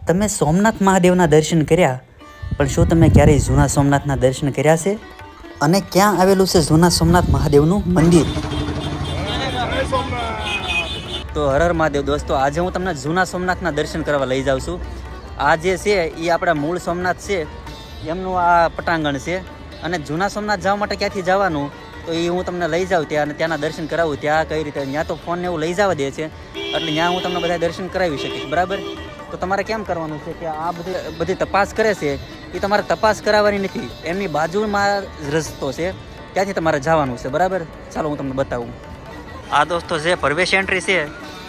તમે સોમનાથ મહાદેવના દર્શન કર્યા, પણ શું તમે ક્યારેય જૂના સોમનાથના દર્શન કર્યા છે? અને ક્યાં આવેલું છે જૂના સોમનાથ મહાદેવનું મંદિર? તો હર હર મહાદેવ દોસ્તો, આજે હું તમને જૂના સોમનાથના દર્શન કરવા લઈ જાઉં છું. આ જે છે એ આપણા મૂળ સોમનાથ છે એમનું આ પટાંગણ છે. અને જૂના સોમનાથ જવા માટે ક્યાંથી જવાનું તો એ હું તમને લઈ જાઉં ત્યાં, અને ત્યાંના દર્શન કરાવું. ત્યાં કઈ રીતે, ત્યાં તો ફોનને એવું લઈ જવા દે છે, એટલે ત્યાં હું તમને બધા દર્શન કરાવી શકીશ. બરાબર? તો તમારે કેમ કરવાનું છે કે આ બધી તપાસ કરે છે એ તમારે તપાસ કરાવવાની નથી, એમની બાજુમાં રસ્તો છે, ત્યાંથી તમારે જવાનું છે. બરાબર? ચાલો હું તમને બતાવું. આ દોસ્તો જે પ્રવેશ એન્ટ્રી છે,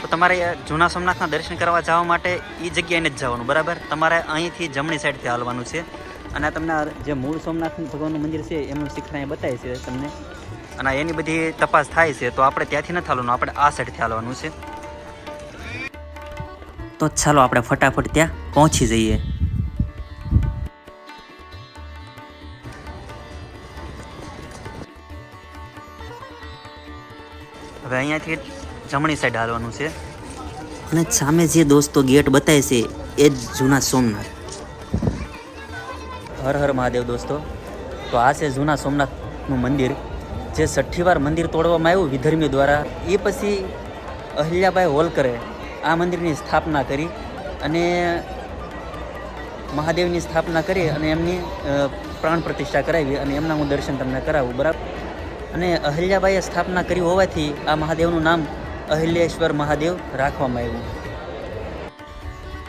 તો તમારે જૂના સોમનાથના દર્શન કરવા જવા માટે એ જગ્યાએ જ જવાનું. બરાબર? તમારે અહીંથી જમણી સાઈડથી હાલવાનું છે. અને તમને જે મૂળ સોમનાથ ભગવાનનું મંદિર છે એમનું શિખર અહીંયા બતાવે છે તમને, અને એની બધી તપાસ થાય છે. તો આપણે ત્યાંથી નથી હાલવાનું, આપણે આ સાઈડથી હાલવાનું છે. તો ચાલો આપણે ફટાફટ ત્યાં પહોંચી જઈએ. હવે અહીંયાથી જમણી સાઈડ હાલવાનું છે, અને સામે જે દોસ્તો ગેટ બતાવે છે એ જ જૂના સોમનાથ. હર હર મહાદેવ દોસ્તો. તો આ છે જૂના સોમનાથનું મંદિર, જે 6ઠ્ઠી વાર મંદિર તોડવામાં આવ્યું વિધર્મીઓ દ્વારા. એ પછી અહિલ્યાબાઈ હોલકરે આ મંદિરની સ્થાપના કરી, અને મહાદેવની સ્થાપના કરી, અને એમની પ્રાણ પ્રતિષ્ઠા કરાવી, અને એમના હું દર્શન તમને કરાવું. બરાબર? અને અહિલ્યાબાઈએ સ્થાપના કરી હોવાથી આ મહાદેવનું નામ અહિલ્યેશ્વર મહાદેવ રાખવામાં આવ્યું.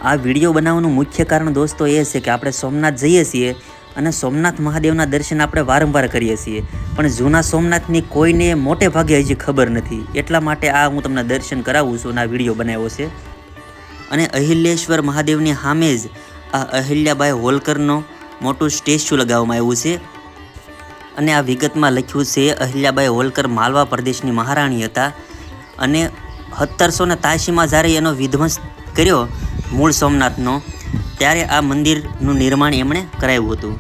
આ વિડીયો બનાવવાનું મુખ્ય કારણ દોસ્તો એ છે કે આપણે સોમનાથ જઈએ છીએ, અને સોમનાથ મહાદેવના દર્શન આપણે વારંવાર કરીએ છીએ, પણ જૂના સોમનાથની કોઈને મોટે ભાગે હજી ખબર નથી. એટલા માટે આ હું તમને દર્શન કરાવું છું અને આ વિડીયો બનાવ્યો છે. અને અહિલ્યેશ્વર મહાદેવની સામે જ આ અહિલ્યાબાઈ હોલકરનો મોટું સ્ટેચ્યુ લગાવવામાં આવ્યું છે. અને આ વિગતમાં લખ્યું છે અહિલ્યાબાઈ હોલકર માલવા પ્રદેશની મહારાણી હતા, અને 1783માં જ્યારે એનો વિધ્વંસ કર્યો મૂળ સોમનાથનો, ત્યારે આ મંદિરનું નિર્માણ એમણે કરાવ્યું હતું.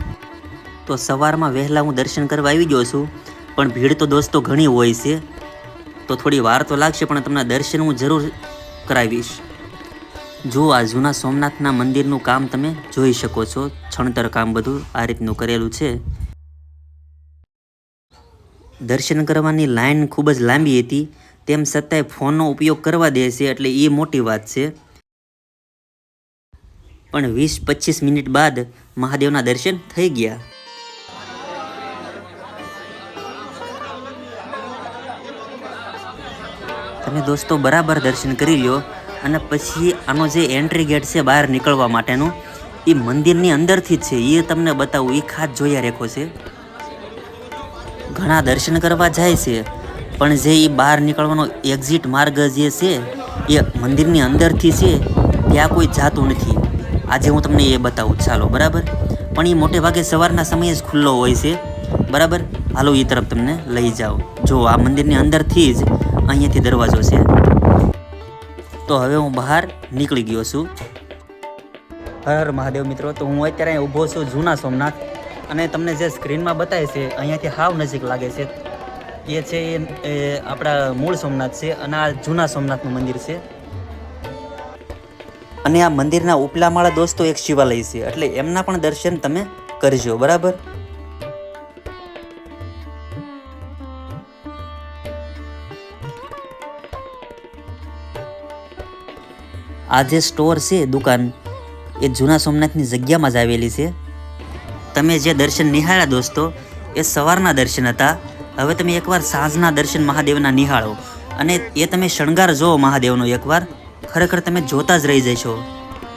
તો સવારમાં વહેલા હું દર્શન કરવા આવી ગયો છું, પણ ભીડ તો દોસ્તો ઘણી હોય છે, તો થોડી વાર તો લાગશે, પણ તમને દર્શન હું જરૂર કરાવીશ. જો આ જૂના સોમનાથના મંદિરનું કામ તમે જોઈ શકો છો, છણતર કામ બધું આ રીતનું કરેલું છે. દર્શન કરવાની લાઈન ખૂબ જ લાંબી હતી, તેમ છતાંય ફોનનો ઉપયોગ કરવા દે છે, એટલે એ મોટી વાત છે. પણ 20-25 મિનિટ બાદ મહાદેવના દર્શન થઈ ગયા. તમે દોસ્તો બરાબર દર્શન કરી લ્યો, અને પછી આનો જે એન્ટ્રી ગેટ છે બહાર નીકળવા માટેનો, એ મંદિરની અંદરથી જ છે. એ તમને બતાવું, એ ખાસ જોયા રેખો છે. ઘણા દર્શન કરવા જાય છે, પણ જે એ બહાર નીકળવાનો એક્ઝિટ માર્ગ જે છે એ મંદિરની અંદરથી છે, ત્યાં કોઈ જાતું નથી. આજે હું તમને એ બતાવું. ચાલો. બરાબર? પણ એ મોટે ભાગે સવારના સમયે જ ખુલ્લો હોય છે. બરાબર? હાલો એ તરફ તમને લઈ જાઓ. જો આ મંદિરની અંદરથી જ અહીંયાથી દરવાજો છે. તો હવે હું બહાર નીકળી ગયો છું. હર હર મહાદેવ મિત્રો. તો હું અત્યારે ઊભો છું જૂના સોમનાથ, અને તમને જે સ્ક્રીનમાં બતાવે છે અહીંયાથી હાવ નજીક લાગે છે એ છે એ આપણા મૂળ સોમનાથ છે, અને આ જૂના સોમનાથનું મંદિર છે. અને આ મંદિરના ઉપલા માળા દોસ્તો એક શિવાલય છે, એટલે એમના પણ દર્શન તમે કરજો. બરાબર? આ જે સ્ટોર છે, દુકાન, એ જૂના સોમનાથની જગ્યામાં જ આવેલી છે. તમે જે દર્શન નિહાળ્યા દોસ્તો એ સવારના દર્શન હતા. હવે તમે એકવાર સાંજના દર્શન મહાદેવના નિહાળો, અને એ તમે શણગાર જુઓ મહાદેવનો એકવાર, ખરેખર તમે જોતા જ રહી જશો.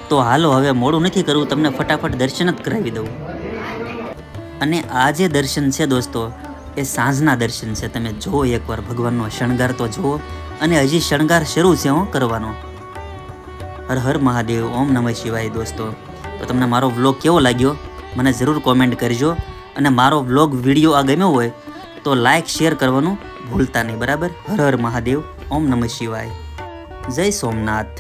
તો હાલો, હવે મોડું નથી કરવું, તમને ફટાફટ દર્શન જ કરાવી દઉં. અને આ જે દર્શન છે દોસ્તો એ સાંજના દર્શન છે. તમે જુઓ એકવાર, ભગવાનનો શણગાર તો જુઓ, અને હજી શણગાર શરૂ છે કરવાનો. હર હર મહાદેવ, ઓમ નમઃ શિવાય. દોસ્તો, તો તમને મારો વ્લોગ કેવો લાગ્યો મને જરૂર કોમેન્ટ કરજો, અને મારો વ્લોગ વિડીયો આ ગમ્યો હોય તો લાઈક શેર કરવાનું ભૂલતા નહીં. બરાબર? હર હર મહાદેવ, ઓમ નમઃ શિવાય. જય સોમનાથ.